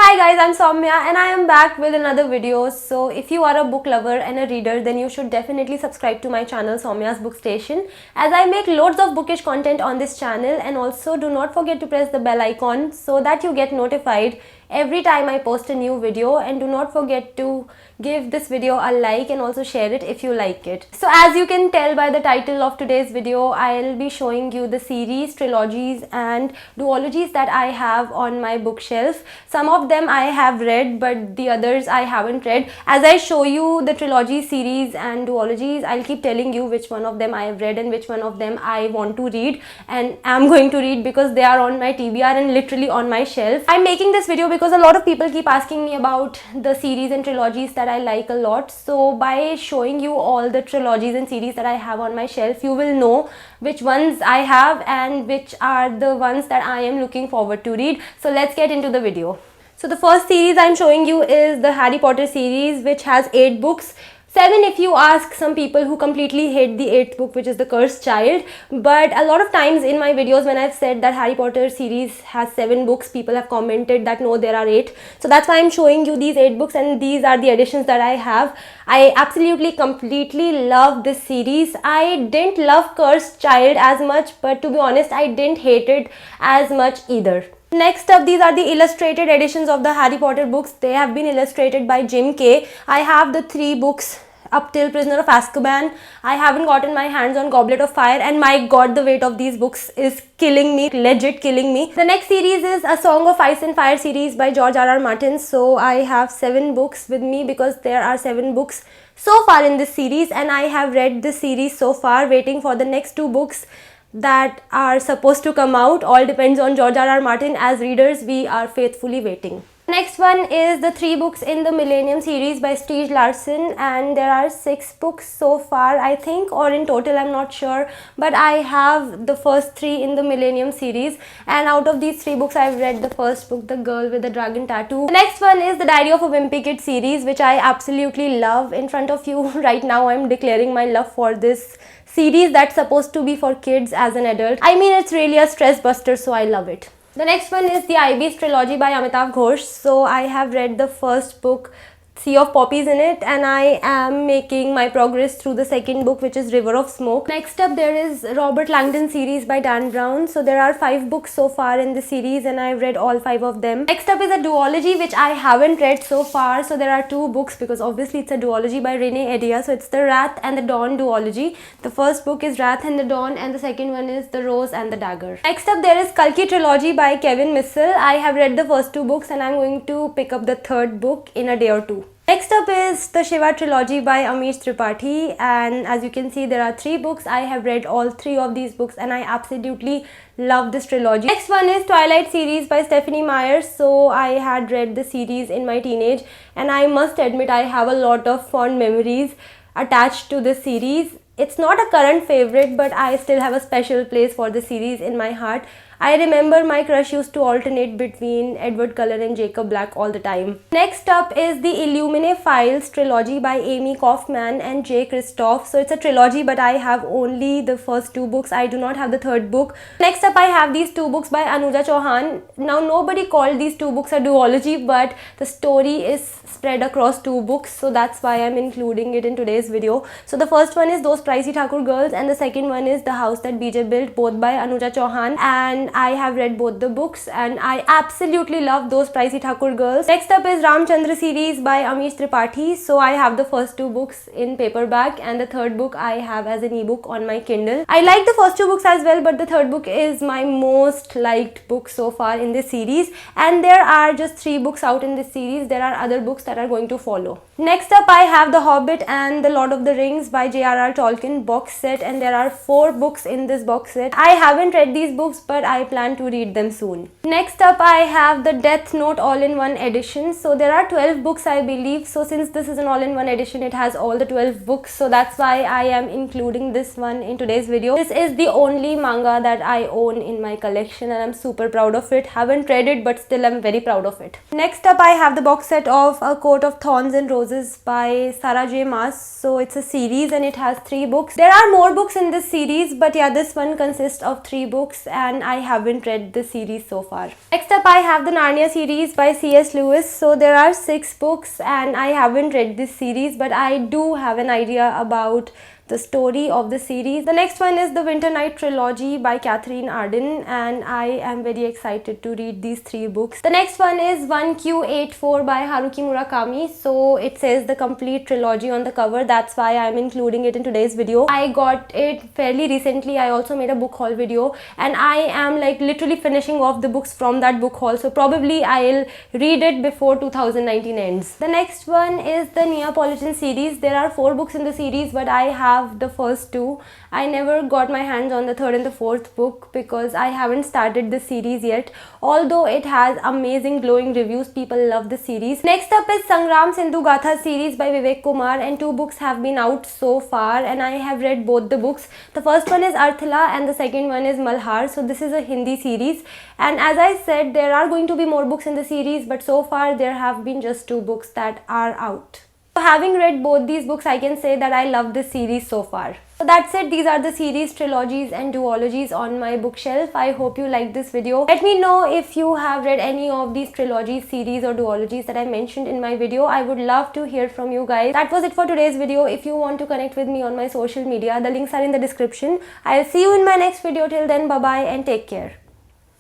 Hi guys, I'm Soumya and I am back with another video. So if you are a book lover and a reader, then you should definitely subscribe to my channel Soumya's Book Station, as I make loads of bookish content on this channel. And also do not forget to press the bell icon so that you get notified every time I post a new video, and do not forget to give this video a like and also share it if you like it. So as you can tell by the title of today's video, I'll be showing you the series, trilogies and duologies that I have on my bookshelf. Some of them I have read, but the others I haven't read. As I show you the trilogy, series and duologies, I'll keep telling you which one of them I have read and which one of them I want to read and am going to read, because they are on my TBR and literally on my shelf. I'm making this video because a lot of people keep asking me about the series and trilogies that I like a lot. So by showing you all the trilogies and series that I have on my shelf, you will know which ones I have and which are the ones that I am looking forward to read. So let's get into the video. So the first series I'm showing you is the Harry Potter series, which has 8 books. 7 if you ask some people who completely hate the 8th book, which is The Cursed Child. But a lot of times in my videos when I've said that Harry Potter series has 7 books, people have commented that no, there are 8. So that's why I'm showing you these 8 books, and these are the editions that I have. I absolutely completely love this series. I didn't love Cursed Child as much, but to be honest, I didn't hate it as much either. Next up, these are the illustrated editions of the Harry Potter books. They have been illustrated by Jim Kay. I have the 3 books up till Prisoner of Azkaban. I haven't gotten my hands on Goblet of Fire, and my god, the weight of these books is killing me, legit killing me. The next series is A Song of Ice and Fire series by George R.R. Martin. So I have 7 books with me because there are 7 books so far in this series, and I have read this series so far, waiting for the next 2 books that are supposed to come out. All depends on George R.R. Martin. As readers, we are faithfully waiting. Next one is the 3 books in the Millennium series by Stieg Larsson, and there are 6 books so far, I think, or in total I'm not sure, but I have the first 3 in the Millennium series, and out of these 3 books I've read the first book, The Girl with the Dragon Tattoo. The next one is the Diary of a Wimpy Kid series, which I absolutely love. In front of you right now I'm declaring my love for this series that's supposed to be for kids as an adult. I mean, it's really a stress buster, so I love it. The next one is the Ivy Beast trilogy by Amitav Ghosh. So I have read the first book, Sea of Poppies, in it, and I am making my progress through the second book, which is River of Smoke. Next up, there is Robert Langdon series by Dan Brown. So there are 5 books so far in the series, and I've read all 5 of them. Next up is a duology, which I haven't read so far. So there are 2 books, because obviously it's a duology by Renee Edia. So it's the Wrath and the Dawn duology. The first book is Wrath and the Dawn, and the second one is The Rose and the Dagger. Next up, there is Kalki trilogy by Kevin Missel. I have read the first 2 books, and I'm going to pick up the third book in a day or 2. Next up is the Shiva trilogy by Amish Tripathi, and as you can see, there are 3 books. I have read all 3 of these books, and I absolutely love this trilogy. Next one is Twilight series by Stephenie Meyer. So I had read the series in my teenage, and I must admit I have a lot of fond memories attached to this series. It's not a current favorite, but I still have a special place for the series in my heart. I remember my crush used to alternate between Edward Cullen and Jacob Black all the time. Next up is the Illuminae Files trilogy by Amy Kaufman and Jay Kristoff. So it's a trilogy, but I have only the first 2 books. I do not have the third book. Next up, I have these 2 books by Anuja Chauhan. Now, nobody called these 2 books a duology, but the story is spread across 2 books, so that's why I'm including it in today's video. So the first one is Those Pricey Thakur Girls, and the second one is The House That BJ Built, both by Anuja Chauhan, and I have read both the books, and I absolutely love Those Pricey Thakur Girls. Next up is Ramchandra series by Amish Tripathi. So I have the first 2 books in paperback, and the third book I have as an ebook on my Kindle. I like the first 2 books as well, but the third book is my most liked book so far in this series, and there are just 3 books out in this series. There are other books that are going to follow. Next up, I have The Hobbit and The Lord of the Rings by J.R.R. Tolkien box set, and there are 4 books in this box set. I haven't read these books, but I plan to read them soon. Next up, I have the Death Note all-in-one edition. So there are 12 books, I believe. So since this is an all-in-one edition, it has all the 12 books. So that's why I am including this one in today's video. This is the only manga that I own in my collection, and I'm super proud of it. Haven't read it, but still I'm very proud of it. Next up, I have the box set of A Coat of Thorns and Roses by Sarah J. Maas. So it's a series, and it has 3 books. There are more books in this series, but yeah, this one consists of 3 books, and I haven't read the series so far. Next up, I have the Narnia series by C.S. Lewis. So there are 6 books and I haven't read this series, but I do have an idea about the story of the series. The next one is the Winter Night trilogy by Catherine Arden, and I am very excited to read these 3 books. The next one is 1Q84 by Haruki Murakami. So it says the complete trilogy on the cover. That's why I'm including it in today's video. I got it fairly recently. I also made a book haul video and I am like literally finishing off the books from that book haul. So probably I'll read it before 2019 ends. The next one is the Neapolitan series. There are 4 books in the series, but I have the first 2. I never got my hands on the 3rd and the 4th book because I haven't started the series yet, although it has amazing glowing reviews. People love the series. Next up is Sangram Sindhu Gatha series by Vivek Kumar, and 2 books have been out so far and I have read both the books. The first one is Arthala and the second one is Malhar. So this is a Hindi series, and as I said, there are going to be more books in the series, but so far there have been just 2 books that are out. So having read both these books, I can say that I love this series so far. So that's it. These are the series, trilogies and duologies on my bookshelf. I hope you liked this video. Let me know if you have read any of these trilogies, series or duologies that I mentioned in my video. I would love to hear from you guys. That was it for today's video. If you want to connect with me on my social media, the links are in the description. I'll see you in my next video. Till then, bye bye and take care.